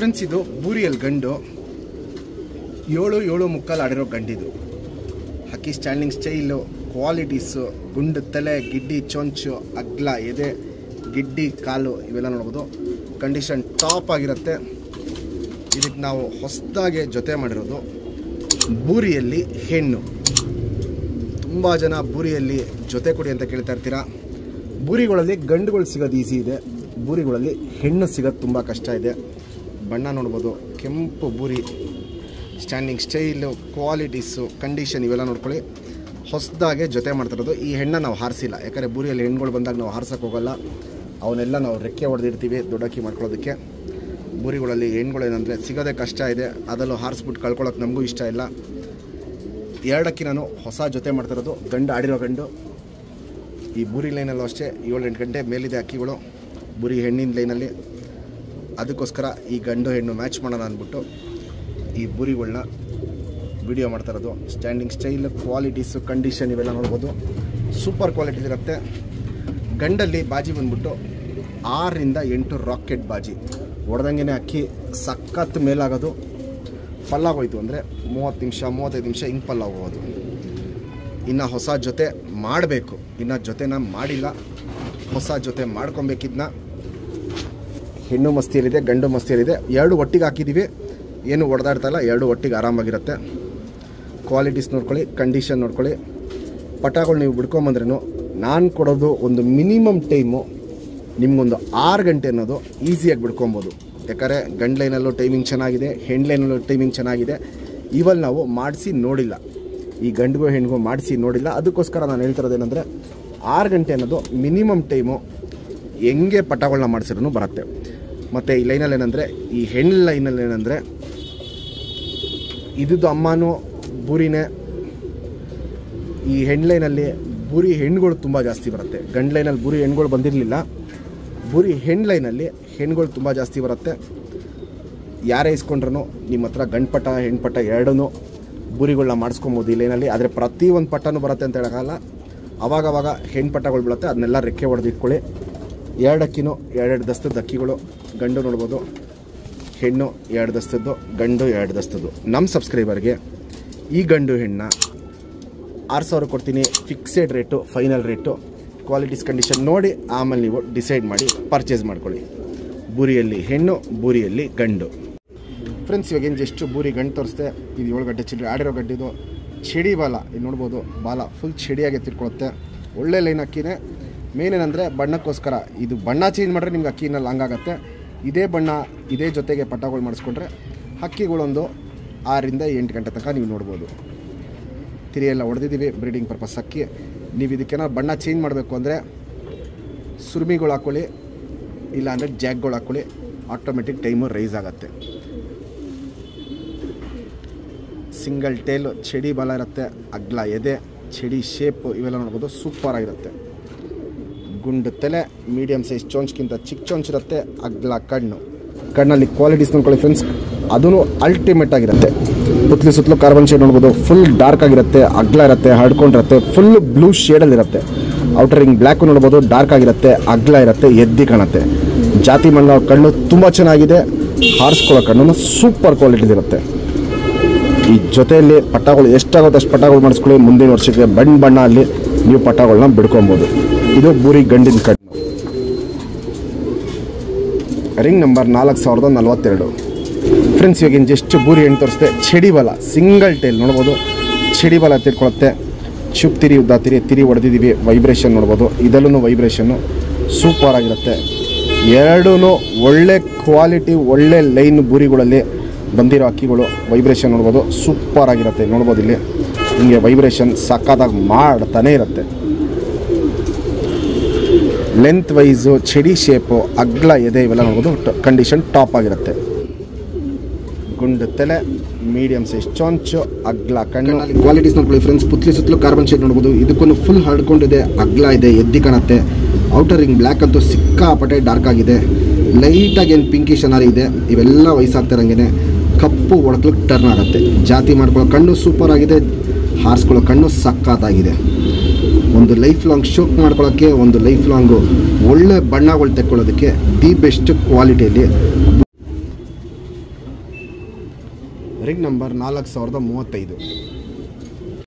Friends, ಇದು ಬೂರಿಯಲ್ಲಿ ಗಂಡು 7 ಮುಕ್ಕಾಲು ಆಡಿರೋ ಗಂಡಿದು. ಹಕ್ಕಿ ಸ್ಟ್ಯಾಂಡಿಂಗ್ ಸ್ಟೈಲು, ಕ್ವಾಲಿಟೀಸು, ಗುಂಡು ತಲೆ, ಗಿಡ್ಡಿ ಚೊಂಚು, ಅಗ್ಲ ಎದೆ, ಗಿಡ್ಡಿ ಕಾಲು ಇವೆಲ್ಲ ನೋಡ್ಬೋದು. ಕಂಡೀಷನ್ ಟಾಪ್ ಆಗಿರುತ್ತೆ. ಇದಕ್ಕೆ ನಾವು ಹೊಸದಾಗಿ ಜೊತೆ ಮಾಡಿರೋದು ಬೂರಿಯಲ್ಲಿ ಹೆಣ್ಣು. ತುಂಬ ಜನ ಬೂರಿಯಲ್ಲಿ ಜೊತೆ ಕೊಡಿ ಅಂತ ಕೇಳ್ತಾ ಇರ್ತೀರಾ. ಬೂರಿಗಳಲ್ಲಿ ಗಂಡುಗಳು ಸಿಗೋದು ಈಸಿ ಇದೆ, ಬೂರಿಗಳಲ್ಲಿ ಹೆಣ್ಣು ಸಿಗೋದು ತುಂಬ ಕಷ್ಟ ಇದೆ. ಬಣ್ಣ ನೋಡ್ಬೋದು, ಕೆಂಪು ಬೂರಿ, ಸ್ಟ್ಯಾಂಡಿಂಗ್ ಸ್ಟೈಲು, ಕ್ವಾಲಿಟೀಸು, ಕಂಡೀಷನ್ ಇವೆಲ್ಲ ನೋಡ್ಕೊಳ್ಳಿ. ಹೊಸದಾಗೆ ಜೊತೆ ಮಾಡ್ತಿರೋದು. ಈ ಹೆಣ್ಣನ್ನು ನಾವು ಹಾರಿಸಿಲ್ಲ, ಯಾಕಂದರೆ ಬೂರಿಯಲ್ಲಿ ಹೆಣ್ಣುಗಳು ಬಂದಾಗ ನಾವು ಹಾರ್ಸೋಕೆ ಹೋಗಲ್ಲ. ಅವನ್ನೆಲ್ಲ ನಾವು ರೆಕ್ಕೆ ಹೊಡೆದಿರ್ತೀವಿ ದೊಡ್ಡಕ್ಕಿ ಮಾಡ್ಕೊಳ್ಳೋದಕ್ಕೆ. ಬೂರಿಗಳಲ್ಲಿ ಹೆಣ್ಣುಗಳು ಏನಂದರೆ ಸಿಗೋದೇ ಕಷ್ಟ ಇದೆ, ಅದರಲ್ಲೂ ಹಾರಿಸ್ಬಿಟ್ಟು ಕಳ್ಕೊಳ್ಳೋಕೆ ನಮಗೂ ಇಷ್ಟ ಇಲ್ಲ. 2 ಅಕ್ಕಿ ನಾನು ಹೊಸ ಜೊತೆ ಮಾಡ್ತಿರೋದು, ಗಂಡು ಆಡಿರೋ ಗಂಡು. ಈ ಬೂರಿ ಲೈನಲ್ಲೂ ಅಷ್ಟೇ 7-8 ಗಂಟೆ ಮೇಲಿದೆ ಅಕ್ಕಿಗಳು ಬೂರಿ ಹೆಣ್ಣಿನ ಲೈನಲ್ಲಿ. ಅದಕ್ಕೋಸ್ಕರ ಈ ಗಂಡು ಹೆಣ್ಣು ಮ್ಯಾಚ್ ಮಾಡೋಣ ಅಂದ್ಬಿಟ್ಟು ಈ ಬೂರಿಗಳನ್ನ ವಿಡಿಯೋ ಮಾಡ್ತಾಯಿರೋದು. ಸ್ಟ್ಯಾಂಡಿಂಗ್ ಸ್ಟೈಲ್, ಕ್ವಾಲಿಟೀಸು, ಕಂಡೀಷನ್ ಇವೆಲ್ಲ ನೋಡ್ಬೋದು. ಸೂಪರ್ ಕ್ವಾಲಿಟಿ ಇರುತ್ತೆ. ಗಂಡಲ್ಲಿ ಬಾಜಿ ಬಂದ್ಬಿಟ್ಟು 6ರಿಂದ 8 ರಾಕೆಟ್ ಬಾಜಿ ಹೊಡೆದಂಗೆ ಅಕ್ಕಿ ಸಖತ್ ಮೇಲಾಗೋದು. ಪಲ್ಲಾಗೋಯ್ತು ಅಂದರೆ 30 ನಿಮಿಷ 35 ನಿಮಿಷ ಹಿಂಗೆ ಪಲ್ಲಾಗೋದು. ಇನ್ನು ಹೊಸ ಜೊತೆ ಮಾಡಬೇಕು, ಇನ್ನು ಜೊತೆನ ಮಾಡಿಲ್ಲ, ಹೊಸ ಜೊತೆ ಮಾಡ್ಕೊಬೇಕಿದ್ನ. ಹೆಣ್ಣು ಮಸ್ತಿಯಲ್ಲಿದೆ, ಗಂಡು ಮಸ್ತಿಯಲ್ಲಿದೆ. 2 ಒಟ್ಟಿಗೆ ಹಾಕಿದ್ದೀವಿ, ಏನು ಹೊಡೆದಾಡ್ತಾಯಿಲ್ಲ. 2 ಒಟ್ಟಿಗೆ ಆರಾಮಾಗಿರುತ್ತೆ. ಕ್ವಾಲಿಟೀಸ್ ನೋಡ್ಕೊಳ್ಳಿ, ಕಂಡೀಷನ್ ನೋಡ್ಕೊಳ್ಳಿ. ಪಟಾಗಳು ನೀವು ಬಿಡ್ಕೊಂಬಂದ್ರೂ ನಾನು ಕೊಡೋದು ಒಂದು ಮಿನಿಮಮ್ ಟೈಮು ನಿಮಗೊಂದು 6 ಗಂಟೆ ಅನ್ನೋದು ಈಸಿಯಾಗಿ ಬಿಡ್ಕೊಬೋದು. ಯಾಕಂದರೆ ಗಂಡು ಲೈನಲ್ಲೂ ಟೈಮಿಂಗ್ ಚೆನ್ನಾಗಿದೆ, ಹೆಣ್ಣು ಲೈನಲ್ಲೂ ಟೈಮಿಂಗ್ ಚೆನ್ನಾಗಿದೆ. ಇವಾಗ ನಾವು ಮಾಡಿಸಿ ನೋಡಿಲ್ಲ, ಈ ಗಂಡಿಗೂ ಹೆಣ್ಣಿಗೂ ಮಾಡಿಸಿ ನೋಡಿಲ್ಲ. ಅದಕ್ಕೋಸ್ಕರ ನಾನು ಹೇಳ್ತಿರೋದೇನೆಂದರೆ 6 ಗಂಟೆ ಅನ್ನೋದು ಮಿನಿಮಮ್ ಟೈಮು ಹೆಂಗೆ ಪಟಾಗಳನ್ನ ಮಾಡಿಸಿದ್ರೂ ಬರುತ್ತೆ. ಮತ್ತು ಈ ಲೈನಲ್ಲಿ ಏನಂದರೆ, ಈ ಹೆಣ್ಣು ಲೈನಲ್ಲಿ ಏನಂದರೆ ಇದ್ದು ಅಮ್ಮನೂ ಬೂರಿನೇ. ಈ ಹೆಣ್ಣು ಲೈನಲ್ಲಿ ಬೂರಿ ಹೆಣ್ಣುಗಳು ತುಂಬ ಜಾಸ್ತಿ ಬರುತ್ತೆ. ಗಂಡು ಲೈನಲ್ಲಿ ಬೂರಿ ಹೆಣ್ಣುಗಳು ಬಂದಿರಲಿಲ್ಲ, ಬೂರಿ ಹೆಣ್ಣು ಲೈನಲ್ಲಿ ಹೆಣ್ಣುಗಳು ತುಂಬ ಜಾಸ್ತಿ ಬರುತ್ತೆ. ಯಾರೇ ಇಸ್ಕೊಂಡ್ರೂ ನಿಮ್ಮ ಹತ್ರ ಗಂಡು ಪಟ್ಟ ಹೆಣ್ಣು ಪಟ್ಟ 2 ಬೂರಿಗಳನ್ನ ಮಾಡಿಸ್ಕೊಬೋದು ಈ ಲೈನಲ್ಲಿ. ಆದರೆ ಪ್ರತಿಯೊಂದು ಪಟ್ಟನೂ ಬರುತ್ತೆ ಅಂತ ಹೇಳೋಕ್ಕಲ್ಲ. ಅವಾಗವಾಗ ಹೆಣ್ಣು ಪಟ್ಟಗಳು ಬೀಳುತ್ತೆ, ಅದನ್ನೆಲ್ಲ ರೆಕ್ಕೆ ಹೊಡೆದಿಟ್ಕೊಳ್ಳಿ. 2 ಅಕ್ಕಿನೂ 2 ದಸ್ತದ ಅಕ್ಕಿಗಳು. ಗಂಡು ನೋಡ್ಬೋದು, ಹೆಣ್ಣು 2 ದಸ್ತದ್ದು, ಗಂಡು 2 ದಸ್ತದ್ದು. ನಮ್ಮ ಸಬ್ಸ್ಕ್ರೈಬರ್ಗೆ ಈ ಗಂಡು ಹೆಣ್ಣು 6000 ಕೊಡ್ತೀನಿ, fixed rate, final rate. Qualities condition ನೋಡಿ ಆಮೇಲೆ ನೀವು ಡಿಸೈಡ್ ಮಾಡಿ ಪರ್ಚೇಸ್ ಮಾಡ್ಕೊಳ್ಳಿ. ಬೂರಿಯಲ್ಲಿ ಹೆಣ್ಣು, ಬೂರಿಯಲ್ಲಿ ಗಂಡು. ಫ್ರೆಂಡ್ಸ್, ಇವಾಗ ಏನು ಜಸ್ಟ್ ಬೂರಿ ಗಂಡು ತೋರಿಸ್ದೆ. ಇದು 7 ಗಂಟೆ ಚಿಲ್ಲರೆ ಆಡಿರೋ ಗಡ್ಡಿದು. ಚಡಿ ಬಾಲ ಇಲ್ಲಿ ನೋಡ್ಬೋದು, ಬಾಲ ಫುಲ್ ಚಡಿಯಾಗಿ ತಿಳ್ಕೊಳುತ್ತೆ. ಒಳ್ಳೆ ಲೈನ್ ಅಕ್ಕಿನೇ. ಮೇನ್ ಏನಂದರೆ ಬಣ್ಣಕ್ಕೋಸ್ಕರ. ಇದು ಬಣ್ಣ ಚೇಂಜ್ ಮಾಡಿದ್ರೆ ನಿಮ್ಗೆ ಅಕ್ಕಿನ ಲಾಂಗ್ ಆಗುತ್ತೆ. ಇದೇ ಬಣ್ಣ ಇದೇ ಜೊತೆಗೆ ಪಟಾಗಳು ಮಾಡಿಸ್ಕೊಂಡ್ರೆ ಹಕ್ಕಿಗಳೊಂದು 6ರಿಂದ 8 ಗಂಟೆ ತನಕ ನೀವು ನೋಡ್ಬೋದು. ತಿರಿಯೆಲ್ಲ ಹೊಡೆದಿದ್ದೀವಿ ಬ್ರೀಡಿಂಗ್ ಪರ್ಪಸ್ ಅಕ್ಕಿ. ನೀವು ಇದಕ್ಕೇನಾದ್ರು ಬಣ್ಣ ಚೇಂಜ್ ಮಾಡಬೇಕು ಅಂದರೆ ಸುರುಮಿಗಳು ಹಾಕ್ಕೊಳ್ಳಿ, ಇಲ್ಲಾಂದರೆ ಜಾಗ್ಗಳು ಹಾಕ್ಕೊಳ್ಳಿ. ಆಟೋಮೆಟಿಕ್ ಟೈಮು ರೈಸ್ ಆಗುತ್ತೆ. ಸಿಂಗಲ್ ಟೇಲು, ಚಡಿ ಬಾಲ ಇರುತ್ತೆ, ಅಗ್ಲ ಎದೆ, ಚಡಿ ಶೇಪು ಇವೆಲ್ಲ ನೋಡ್ಬೋದು. ಸೂಪರಾಗಿರುತ್ತೆ. ಗುಂಡು ತಲೆ, ಮೀಡಿಯಮ್ ಸೈಜ್ ಚೊಂಚ್ಗಿಂತ ಚಿಕ್ಕ ಚೊಂಚಿರುತ್ತೆ. ಅಗ್ಲ ಕಣ್ಣಲ್ಲಿ ಕ್ವಾಲಿಟೀಸ್ ನೋಡ್ಕೊಳ್ಳಿ ಫ್ರೆಂಡ್ಸ್, ಅದೂ ಅಲ್ಟಿಮೇಟ್ ಆಗಿರುತ್ತೆ. ಪುತ್ಲಿ ಸುತ್ತಲೂ ಕಾರ್ಬನ್ ಶೇಡ್ ನೋಡ್ಬೋದು. ಫುಲ್ ಡಾರ್ಕ್ ಆಗಿರುತ್ತೆ, ಅಗ್ಲ ಇರುತ್ತೆ, ಹರ್ಡ್ಕೊಂಡಿರುತ್ತೆ. ಫುಲ್ ಬ್ಲೂ ಶೇಡಲ್ಲಿರುತ್ತೆ. ಔಟರಿಂಗ್ ಬ್ಲ್ಯಾಕು ನೋಡ್ಬೋದು, ಡಾರ್ಕ್ ಆಗಿರುತ್ತೆ, ಅಗ್ಲ ಇರುತ್ತೆ, ಎದ್ದಿ ಕಾಣುತ್ತೆ. ಜಾತಿ ಮಣ್ಣು ಕಣ್ಣು ತುಂಬ ಚೆನ್ನಾಗಿದೆ. ಹಾರಿಸ್ಕೊಳ್ಳೋ ಕಣ್ಣು ಸೂಪರ್ ಕ್ವಾಲಿಟಿದಿರುತ್ತೆ. ಈ ಜೊತೆಯಲ್ಲಿ ಪಟಾಗಳು ಎಷ್ಟಾಗುತ್ತೆ ಅಷ್ಟು ಪಟಾಗಳು ಮಾಡಿಸ್ಕೊಳ್ಳಿ. ಮುಂದಿನ ವರ್ಷಕ್ಕೆ ಬಣ್ಣ ಅಲ್ಲಿ ನೀವು ಪಟಾಗಳನ್ನ ಬಿಡ್ಕೊಬೋದು. ಇದು ಬೂರಿ ಗಂಡಿನ ಕಣ್ಣು. Ring number 4042. ಫ್ರೆಂಡ್ಸ್, ಇವಾಗ ಜಸ್ಟ್ ಬೂರಿ ಹೆಣ್ಣು ತೋರಿಸ್ದೆ. ಚಡಿ ಬಲ ಸಿಂಗಲ್ ಟೈಲ್ ನೋಡ್ಬೋದು. ಚಡಿ ಬಲ ತಿಳ್ಕೊಳುತ್ತೆ. ಚುಪ್ ತಿರಿ ಉದ್ದ ತಿರಿ ಹೊಡೆದಿದ್ದೀವಿ. ವೈಬ್ರೇಷನ್ ನೋಡ್ಬೋದು, ಇದರಲ್ಲೂ ವೈಬ್ರೇಷನ್ನು ಸೂಪರ್ ಆಗಿರುತ್ತೆ. 2 ಒಳ್ಳೆ ಕ್ವಾಲಿಟಿ, ಒಳ್ಳೆ ಲೈನ್ ಬೂರಿಗಳಲ್ಲಿ ಬಂದಿರೋ ಅಕ್ಕಿಗಳು. ವೈಬ್ರೇಷನ್ ನೋಡ್ಬೋದು, ಸೂಪರ್ ಆಗಿರುತ್ತೆ. ನೋಡ್ಬೋದು ಇಲ್ಲಿ ಹಿಂಗೆ ವೈಬ್ರೇಷನ್ ಸಕ್ಕತ್ತಾಗಿ ಮಾಡ್ತಾನೆ ಇರುತ್ತೆ. ಲೆಂತ್ ವೈಸು, ಚಡಿ ಶೇಪು, ಅಗ್ಲ ಎದೆ ಇವೆಲ್ಲ ನೋಡ್ಬೋದು. ಕಂಡೀಷನ್ ಟಾಪ್ ಆಗಿರುತ್ತೆ. ಗುಂಡು ತಲೆ, ಮೀಡಿಯಮ್ ಸೈಜ್ ಚೊಂಚು, ಅಗ್ಲ ಕಣ್ಣು. ಕ್ವಾಲಿಟೀಸ್ ನೋಡ್ಕೊಳ್ಳಿ ಫ್ರೆಂಡ್ಸ್. ಪುತ್ಲಿ ಸುತ್ತಲೂ ಕಾರ್ಬನ್ ಶೇಡ್ ನೋಡ್ಬೋದು. ಇದಕ್ಕೂ ಫುಲ್ ಹರ್ಡ್ಕೊಂಡಿದೆ, ಅಗ್ಲ ಇದೆ, ಎದ್ದಿ ಕಾಣುತ್ತೆ. ಔಟರ್ ರಿಂಗ್ ಬ್ಲ್ಯಾಕ್ ಅಂತೂ ಸಿಕ್ಕಾಪಟ್ಟೆ ಡಾರ್ಕ್ ಆಗಿದೆ. ಲೈಟಾಗಿ ಏನು ಪಿಂಕಿಶ್ ಅನಾರಿ ಇದೆ. ಇವೆಲ್ಲ ವಯಸ್ಸಾಗ್ತಿರಂಗೆ ಕಪ್ಪು ಒಡಕ್ಲಿಕ್ಕೆ ಟರ್ನ್ ಆಗುತ್ತೆ. ಜಾತಿ ಮಾಡ್ಕೊಳ್ಳೋ ಕಣ್ಣು ಸೂಪರ್ ಆಗಿದೆ, ಹಾರಿಸ್ಕೊಳ್ಳೋ ಕಣ್ಣು ಸಕ್ಕತ್ತಾಗಿದೆ. ಒಂದು ಲೈಫ್ ಲಾಂಗ್ ಶೋಕ್ ಮಾಡ್ಕೊಳ್ಳೋಕ್ಕೆ, ಒಂದು ಲೈಫ್ ಲಾಂಗು ಒಳ್ಳೆ ಬಣ್ಣಗಳು ತೆಕ್ಕೊಳ್ಳೋದಕ್ಕೆ ದಿ ಬೆಸ್ಟ್ ಕ್ವಾಲಿಟಿಯಲ್ಲಿ ರಿಗ್ ನಂಬರ್ 4035.